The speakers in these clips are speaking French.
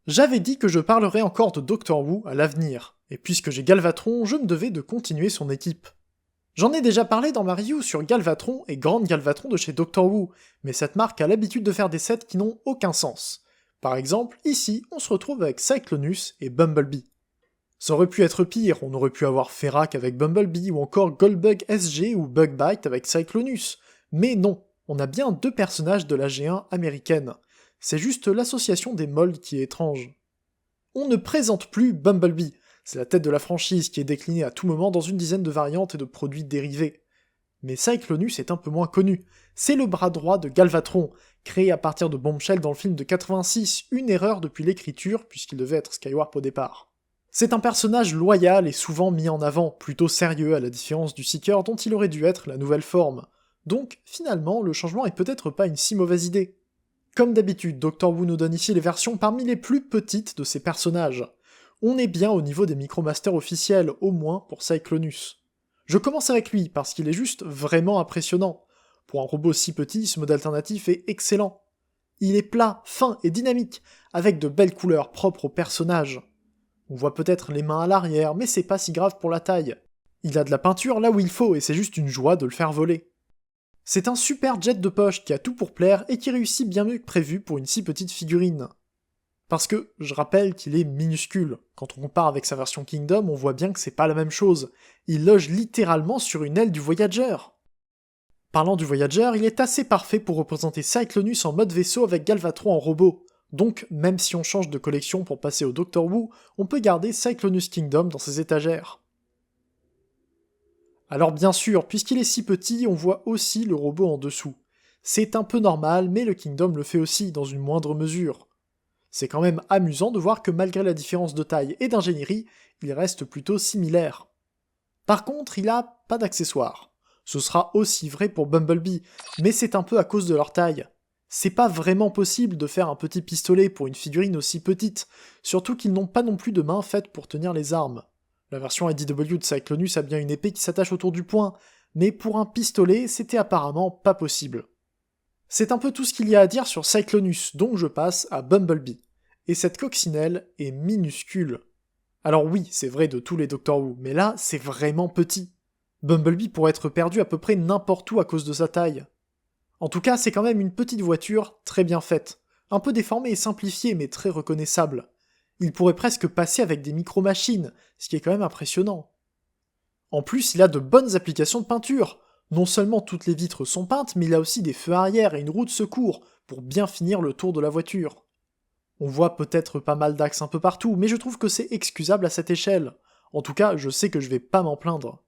J'avais dit que je parlerais encore de Doctor Who à l'avenir, et puisque j'ai Galvatron, je me devais de continuer son équipe. J'en ai déjà parlé dans ma review sur Galvatron et Grande Galvatron de chez Doctor Who, mais cette marque a l'habitude de faire des sets qui n'ont aucun sens. Par exemple, ici, on se retrouve avec Cyclonus et Bumblebee. Ça aurait pu être pire, on aurait pu avoir Ferrac avec Bumblebee ou encore Goldbug SG ou Bugbite avec Cyclonus, mais non, on a bien deux personnages de la G1 américaine. C'est juste l'association des moldes qui est étrange. On ne présente plus Bumblebee, c'est la tête de la franchise qui est déclinée à tout moment dans une dizaine de variantes et de produits dérivés. Mais Cyclonus est un peu moins connu, c'est le bras droit de Galvatron, créé à partir de Bombshell dans le film de 86, une erreur depuis l'écriture puisqu'il devait être Skywarp au départ. C'est un personnage loyal et souvent mis en avant, plutôt sérieux à la différence du Seeker dont il aurait dû être la nouvelle forme. Donc, finalement, le changement est peut-être pas une si mauvaise idée. Comme d'habitude, Doctor Who nous donne ici les versions parmi les plus petites de ses personnages. On est bien au niveau des Micromasters officiels, au moins pour Cyclonus. Je commence avec lui, parce qu'il est juste vraiment impressionnant. Pour un robot si petit, ce mode alternatif est excellent. Il est plat, fin et dynamique, avec de belles couleurs propres au personnage. On voit peut-être les mains à l'arrière, mais c'est pas si grave pour la taille. Il a de la peinture là où il faut, et c'est juste une joie de le faire voler. C'est un super jet de poche qui a tout pour plaire et qui réussit bien mieux que prévu pour une si petite figurine. Parce que, je rappelle qu'il est minuscule. Quand on compare avec sa version Kingdom, on voit bien que c'est pas la même chose. Il loge littéralement sur une aile du Voyager. Parlant du Voyager, il est assez parfait pour représenter Cyclonus en mode vaisseau avec Galvatron en robot. Donc, même si on change de collection pour passer au Doctor Who, on peut garder Cyclonus Kingdom dans ses étagères. Alors bien sûr, puisqu'il est si petit, on voit aussi le robot en dessous. C'est un peu normal, mais le Kingdom le fait aussi, dans une moindre mesure. C'est quand même amusant de voir que malgré la différence de taille et d'ingénierie, il reste plutôt similaire. Par contre, il a pas d'accessoires. Ce sera aussi vrai pour Bumblebee, mais c'est un peu à cause de leur taille. C'est pas vraiment possible de faire un petit pistolet pour une figurine aussi petite, surtout qu'ils n'ont pas non plus de main faite pour tenir les armes. La version IDW de Cyclonus a bien une épée qui s'attache autour du poing, mais pour un pistolet, c'était apparemment pas possible. C'est un peu tout ce qu'il y a à dire sur Cyclonus, donc je passe à Bumblebee. Et cette coccinelle est minuscule. Alors oui, c'est vrai de tous les Doctor Who, mais là, c'est vraiment petit. Bumblebee pourrait être perdu à peu près n'importe où à cause de sa taille. En tout cas, c'est quand même une petite voiture très bien faite. Un peu déformée et simplifiée, mais très reconnaissable. Il pourrait presque passer avec des micro-machines, ce qui est quand même impressionnant. En plus, il a de bonnes applications de peinture. Non seulement toutes les vitres sont peintes, mais il a aussi des feux arrière et une roue de secours, pour bien finir le tour de la voiture. On voit peut-être pas mal d'axes un peu partout, mais je trouve que c'est excusable à cette échelle. En tout cas, je sais que je vais pas m'en plaindre.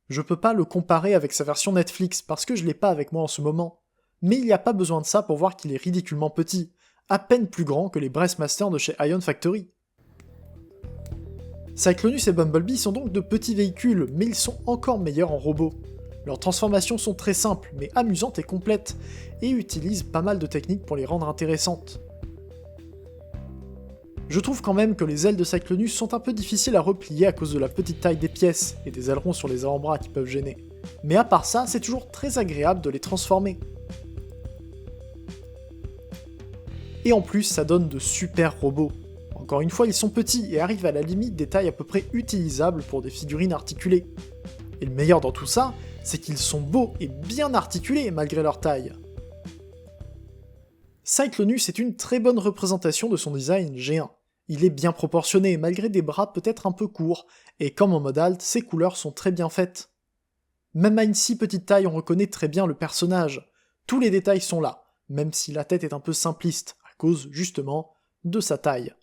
Je peux pas le comparer avec sa version Netflix, parce que je l'ai pas avec moi en ce moment. Mais il n'y a pas besoin de ça pour voir qu'il est ridiculement petit, à peine plus grand que les Breastmasters de chez Ion Factory. Cyclonus et Bumblebee sont donc de petits véhicules, mais ils sont encore meilleurs en robots. Leurs transformations sont très simples, mais amusantes et complètes, et utilisent pas mal de techniques pour les rendre intéressantes. Je trouve quand même que les ailes de Cyclonus sont un peu difficiles à replier à cause de la petite taille des pièces, et des ailerons sur les avant-bras qui peuvent gêner. Mais à part ça, c'est toujours très agréable de les transformer. Et en plus, ça donne de super robots. Encore une fois, ils sont petits et arrivent à la limite des tailles à peu près utilisables pour des figurines articulées. Et le meilleur dans tout ça, c'est qu'ils sont beaux et bien articulés malgré leur taille. Cyclonus est une très bonne représentation de son design G1. Il est bien proportionné malgré des bras peut-être un peu courts, et comme en mode alt, ses couleurs sont très bien faites. Même à une si petite taille, on reconnaît très bien le personnage. Tous les détails sont là, même si la tête est un peu simpliste, à cause, justement, de sa taille.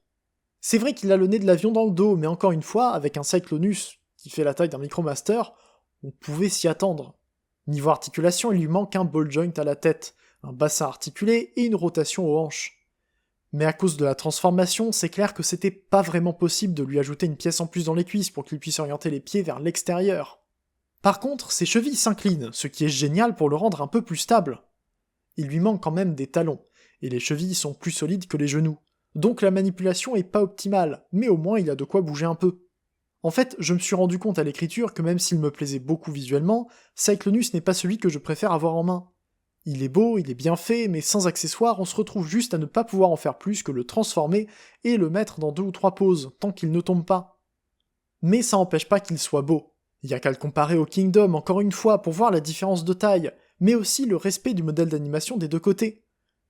C'est vrai qu'il a le nez de l'avion dans le dos, mais encore une fois, avec un Cyclonus qui fait la taille d'un Micromaster, on pouvait s'y attendre. Niveau articulation, il lui manque un ball joint à la tête, un bassin articulé et une rotation aux hanches. Mais à cause de la transformation, c'est clair que c'était pas vraiment possible de lui ajouter une pièce en plus dans les cuisses pour qu'il puisse orienter les pieds vers l'extérieur. Par contre, ses chevilles s'inclinent, ce qui est génial pour le rendre un peu plus stable. Il lui manque quand même des talons, et les chevilles sont plus solides que les genoux. Donc la manipulation est pas optimale, mais au moins il a de quoi bouger un peu. En fait, je me suis rendu compte à l'écriture que même s'il me plaisait beaucoup visuellement, Cyclonus n'est pas celui que je préfère avoir en main. Il est beau, il est bien fait, mais sans accessoires, on se retrouve juste à ne pas pouvoir en faire plus que le transformer et le mettre dans 2 ou 3 poses, tant qu'il ne tombe pas. Mais ça n'empêche pas qu'il soit beau. Il y a qu'à le comparer au Kingdom encore une fois pour voir la différence de taille, mais aussi le respect du modèle d'animation des deux côtés.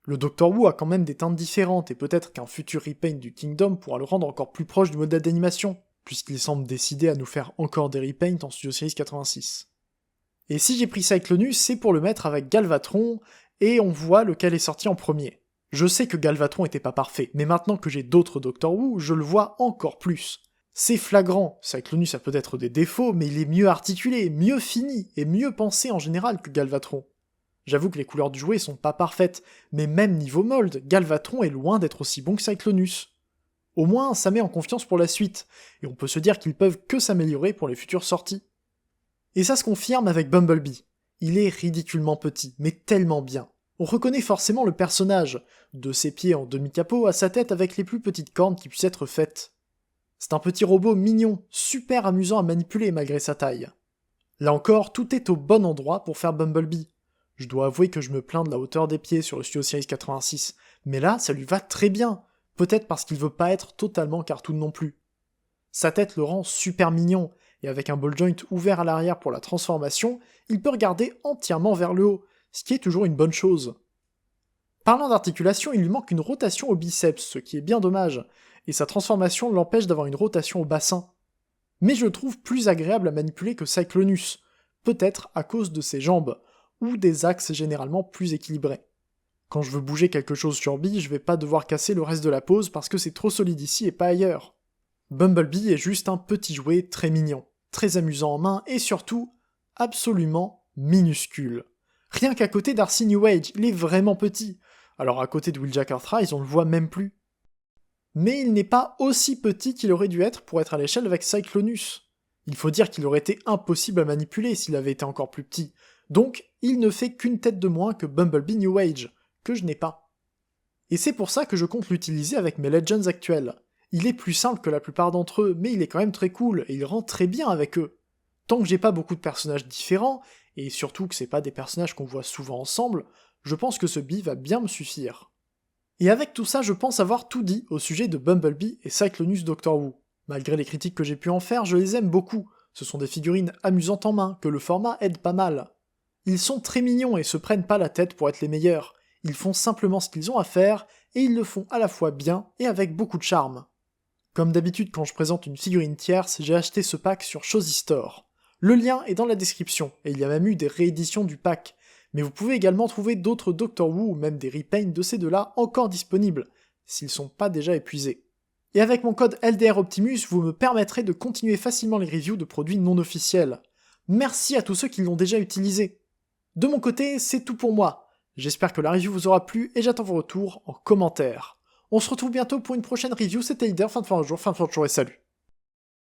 Le Doctor Who a quand même des teintes différentes et peut-être qu'un futur repaint du Kingdom pourra le rendre encore plus proche du modèle d'animation, puisqu'il semble décidé à nous faire encore des repaints en Studio Series 86. Et si j'ai pris Cyclonus, c'est pour le mettre avec Galvatron, et on voit lequel est sorti en premier. Je sais que Galvatron était pas parfait, mais maintenant que j'ai d'autres Doctor Who, je le vois encore plus. C'est flagrant, Cyclonus a peut-être des défauts, mais il est mieux articulé, mieux fini, et mieux pensé en général que Galvatron. J'avoue que les couleurs du jouet sont pas parfaites, mais même niveau mold, Galvatron est loin d'être aussi bon que Cyclonus. Au moins, ça met en confiance pour la suite, et on peut se dire qu'ils peuvent que s'améliorer pour les futures sorties. Et ça se confirme avec Bumblebee. Il est ridiculement petit, mais tellement bien. On reconnaît forcément le personnage, de ses pieds en demi-capot à sa tête avec les plus petites cornes qui puissent être faites. C'est un petit robot mignon, super amusant à manipuler malgré sa taille. Là encore, tout est au bon endroit pour faire Bumblebee. Je dois avouer que je me plains de la hauteur des pieds sur le Studio Series 86, mais là, ça lui va très bien, peut-être parce qu'il veut pas être totalement cartoon non plus. Sa tête le rend super mignon, et avec un ball joint ouvert à l'arrière pour la transformation, il peut regarder entièrement vers le haut, ce qui est toujours une bonne chose. Parlant d'articulation, il lui manque une rotation au biceps, ce qui est bien dommage, et sa transformation l'empêche d'avoir une rotation au bassin. Mais je le trouve plus agréable à manipuler que Cyclonus, peut-être à cause de ses jambes, ou des axes généralement plus équilibrés. Quand je veux bouger quelque chose sur Bee, je vais pas devoir casser le reste de la pose parce que c'est trop solide ici et pas ailleurs. Bumblebee est juste un petit jouet très mignon, très amusant en main et surtout, absolument minuscule. Rien qu'à côté d'Arcee New Age, il est vraiment petit. Alors à côté de Wheeljack Earthrise, on le voit même plus. Mais il n'est pas aussi petit qu'il aurait dû être pour être à l'échelle avec Cyclonus. Il faut dire qu'il aurait été impossible à manipuler s'il avait été encore plus petit. Donc, il ne fait qu'une tête de moins que Bumblebee New Age, que je n'ai pas. Et c'est pour ça que je compte l'utiliser avec mes Legends actuels. Il est plus simple que la plupart d'entre eux, mais il est quand même très cool, et il rend très bien avec eux. Tant que j'ai pas beaucoup de personnages différents, et surtout que c'est pas des personnages qu'on voit souvent ensemble, je pense que ce Bee va bien me suffire. Et avec tout ça, je pense avoir tout dit au sujet de Bumblebee et Cyclonus Doctor Who. Malgré les critiques que j'ai pu en faire, je les aime beaucoup. Ce sont des figurines amusantes en main, que le format aide pas mal. Ils sont très mignons et se prennent pas la tête pour être les meilleurs. Ils font simplement ce qu'ils ont à faire, et ils le font à la fois bien et avec beaucoup de charme. Comme d'habitude quand je présente une figurine tierce, j'ai acheté ce pack sur Chosy Store. Le lien est dans la description, et il y a même eu des rééditions du pack, mais vous pouvez également trouver d'autres Doctor Who ou même des repaints de ces deux-là encore disponibles, s'ils sont pas déjà épuisés. Et avec mon code LDR Optimus, vous me permettrez de continuer facilement les reviews de produits non officiels. Merci à tous ceux qui l'ont déjà utilisé. De mon côté, c'est tout pour moi. J'espère que la review vous aura plu et j'attends vos retours en commentaire. On se retrouve bientôt pour une prochaine review, c'était Leader, fin de jour et salut.